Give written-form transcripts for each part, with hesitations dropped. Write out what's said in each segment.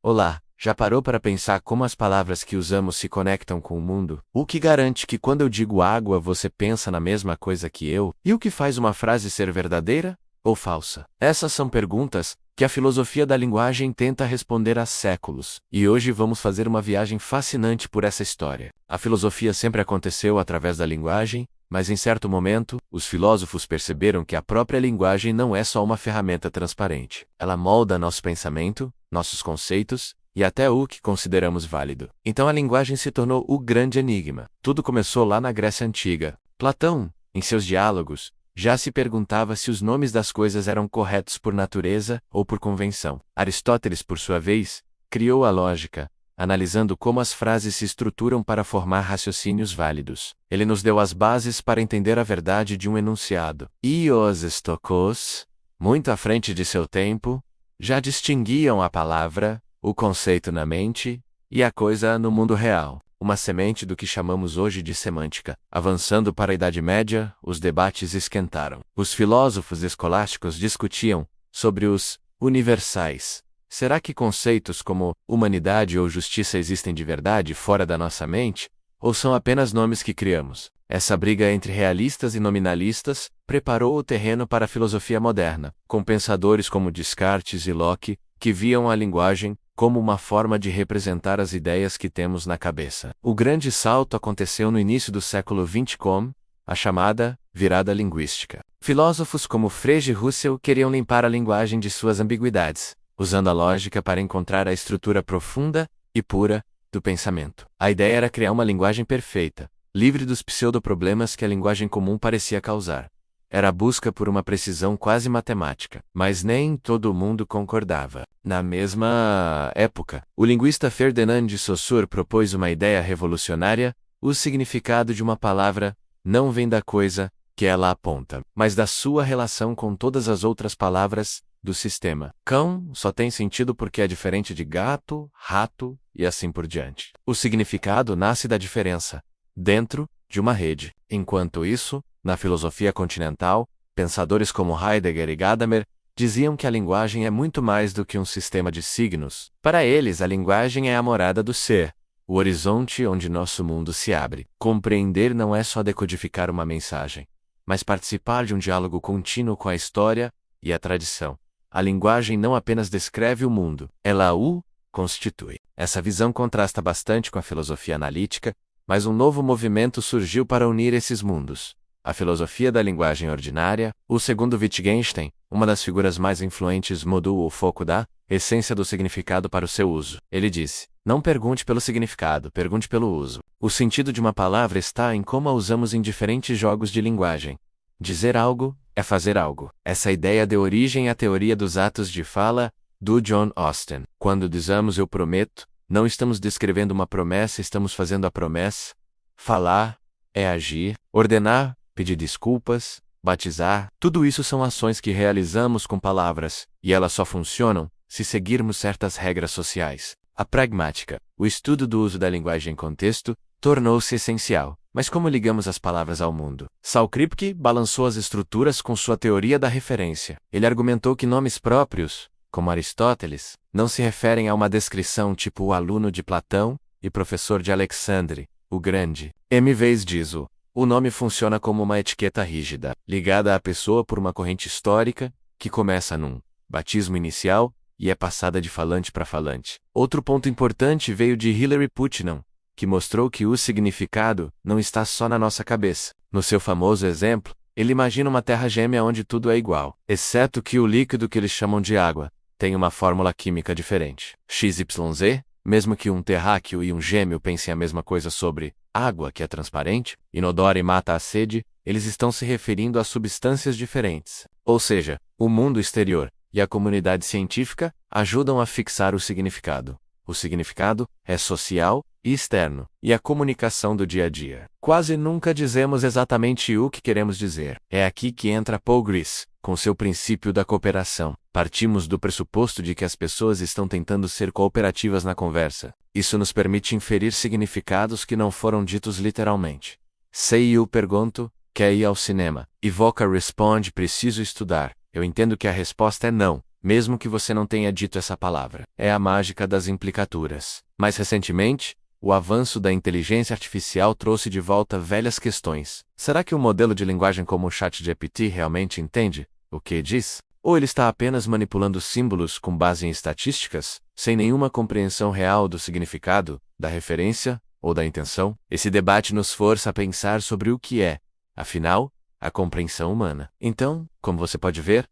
Olá, já parou para pensar como as palavras que usamos se conectam com o mundo? O que garante que quando eu digo água você pensa na mesma coisa que eu? E o que faz uma frase ser verdadeira ou falsa? Essas são perguntas que a filosofia da linguagem tenta responder há séculos. E hoje vamos fazer uma viagem fascinante por essa história. A filosofia sempre aconteceu através da linguagem, mas em certo momento, os filósofos perceberam que a própria linguagem não é só uma ferramenta transparente. Ela molda nosso pensamento, nossos conceitos e até o que consideramos válido. Então a linguagem se tornou o grande enigma. Tudo começou lá na Grécia Antiga. Platão, em seus diálogos, já se perguntava se os nomes das coisas eram corretos por natureza ou por convenção. Aristóteles, por sua vez, criou a lógica, analisando como as frases se estruturam para formar raciocínios válidos. Ele nos deu as bases para entender a verdade de um enunciado. E os estoicos, muito à frente de seu tempo, já distinguiam a palavra, o conceito na mente e a coisa no mundo real, uma semente do que chamamos hoje de semântica. Avançando para a Idade Média, os debates esquentaram. Os filósofos escolásticos discutiam sobre os universais. Será que conceitos como humanidade ou justiça existem de verdade fora da nossa mente, ou são apenas nomes que criamos? Essa briga entre realistas e nominalistas preparou o terreno para a filosofia moderna, com pensadores como Descartes e Locke, que viam a linguagem como uma forma de representar as ideias que temos na cabeça. O grande salto aconteceu no início do século XX com a chamada virada linguística. Filósofos como Frege e Russell queriam limpar a linguagem de suas ambiguidades, usando a lógica para encontrar a estrutura profunda e pura do pensamento. A ideia era criar uma linguagem perfeita, livre dos pseudoproblemas que a linguagem comum parecia causar. Era a busca por uma precisão quase matemática, mas nem todo mundo concordava. Na mesma época, o linguista Ferdinand de Saussure propôs uma ideia revolucionária: o significado de uma palavra não vem da coisa que ela aponta, mas da sua relação com todas as outras palavras do sistema. Cão só tem sentido porque é diferente de gato, rato e assim por diante. O significado nasce da diferença, dentro de uma rede. Enquanto isso, na filosofia continental, pensadores como Heidegger e Gadamer diziam que a linguagem é muito mais do que um sistema de signos. Para eles, a linguagem é a morada do ser, o horizonte onde nosso mundo se abre. Compreender não é só decodificar uma mensagem, mas participar de um diálogo contínuo com a história e a tradição. A linguagem não apenas descreve o mundo, ela o constitui. Essa visão contrasta bastante com a filosofia analítica, mas um novo movimento surgiu para unir esses mundos. A filosofia da linguagem ordinária, o segundo Wittgenstein, uma das figuras mais influentes, mudou o foco da essência do significado para o seu uso. Ele disse: não pergunte pelo significado, pergunte pelo uso. O sentido de uma palavra está em como a usamos em diferentes jogos de linguagem. Dizer algo é fazer algo. Essa ideia deu origem à teoria dos atos de fala, do John Austin. Quando dizemos eu prometo, não estamos descrevendo uma promessa, estamos fazendo a promessa. Falar é agir, ordenar, pedir desculpas, batizar, tudo isso são ações que realizamos com palavras, e elas só funcionam se seguirmos certas regras sociais. A pragmática, o estudo do uso da linguagem em contexto, tornou-se essencial. Mas como ligamos as palavras ao mundo? Saul Kripke balançou as estruturas com sua teoria da referência. Ele argumentou que nomes próprios, como Aristóteles, não se referem a uma descrição tipo o aluno de Platão e professor de Alexandre, o Grande. Em vez disso, o nome funciona como uma etiqueta rígida, ligada à pessoa por uma corrente histórica, que começa num batismo inicial e é passada de falante para falante. Outro ponto importante veio de Hilary Putnam, que mostrou que o significado não está só na nossa cabeça. No seu famoso exemplo, ele imagina uma terra gêmea onde tudo é igual, exceto que o líquido que eles chamam de água tem uma fórmula química diferente. XYZ, mesmo que um terráqueo e um gêmeo pensem a mesma coisa sobre água, que é transparente, inodora e mata a sede, eles estão se referindo a substâncias diferentes. Ou seja, o mundo exterior e a comunidade científica ajudam a fixar o significado. O significado é social e externo, e a comunicação do dia a dia. Quase nunca dizemos exatamente o que queremos dizer. É aqui que entra Paul Grice, com seu princípio da cooperação. Partimos do pressuposto de que as pessoas estão tentando ser cooperativas na conversa. Isso nos permite inferir significados que não foram ditos literalmente. Se eu pergunto, quer ir ao cinema? E Volcker responde, preciso estudar. Eu entendo que a resposta é não, mesmo que você não tenha dito essa palavra. É a mágica das implicaturas. Mais recentemente, o avanço da inteligência artificial trouxe de volta velhas questões. Será que um modelo de linguagem como o ChatGPT realmente entende o que diz? Ou ele está apenas manipulando símbolos com base em estatísticas, sem nenhuma compreensão real do significado, da referência ou da intenção? Esse debate nos força a pensar sobre o que é, afinal, a compreensão humana. Então, como você pode ver,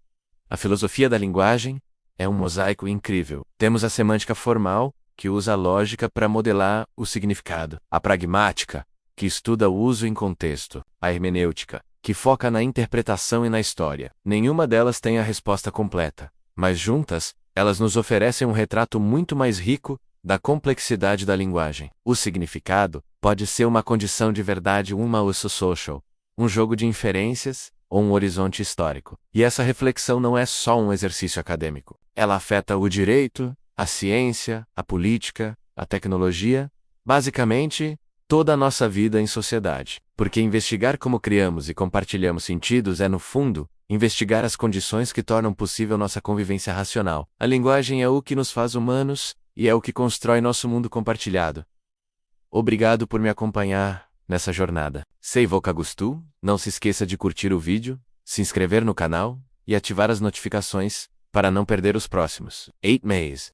a filosofia da linguagem é um mosaico incrível. Temos a semântica formal, que usa a lógica para modelar o significado; a pragmática, que estuda o uso em contexto; a hermenêutica, que foca na interpretação e na história. Nenhuma delas tem a resposta completa, mas juntas, elas nos oferecem um retrato muito mais rico da complexidade da linguagem. O significado pode ser uma condição de verdade, uma uso social, um jogo de inferências ou um horizonte histórico. E essa reflexão não é só um exercício acadêmico. Ela afeta o direito, a ciência, a política, a tecnologia, basicamente, toda a nossa vida em sociedade. Porque investigar como criamos e compartilhamos sentidos é, no fundo, investigar as condições que tornam possível nossa convivência racional. A linguagem é o que nos faz humanos e é o que constrói nosso mundo compartilhado. Obrigado por me acompanhar nessa jornada. Sei você gostou? Não se esqueça de curtir o vídeo, se inscrever no canal e ativar as notificações para não perder os próximos 8 meses.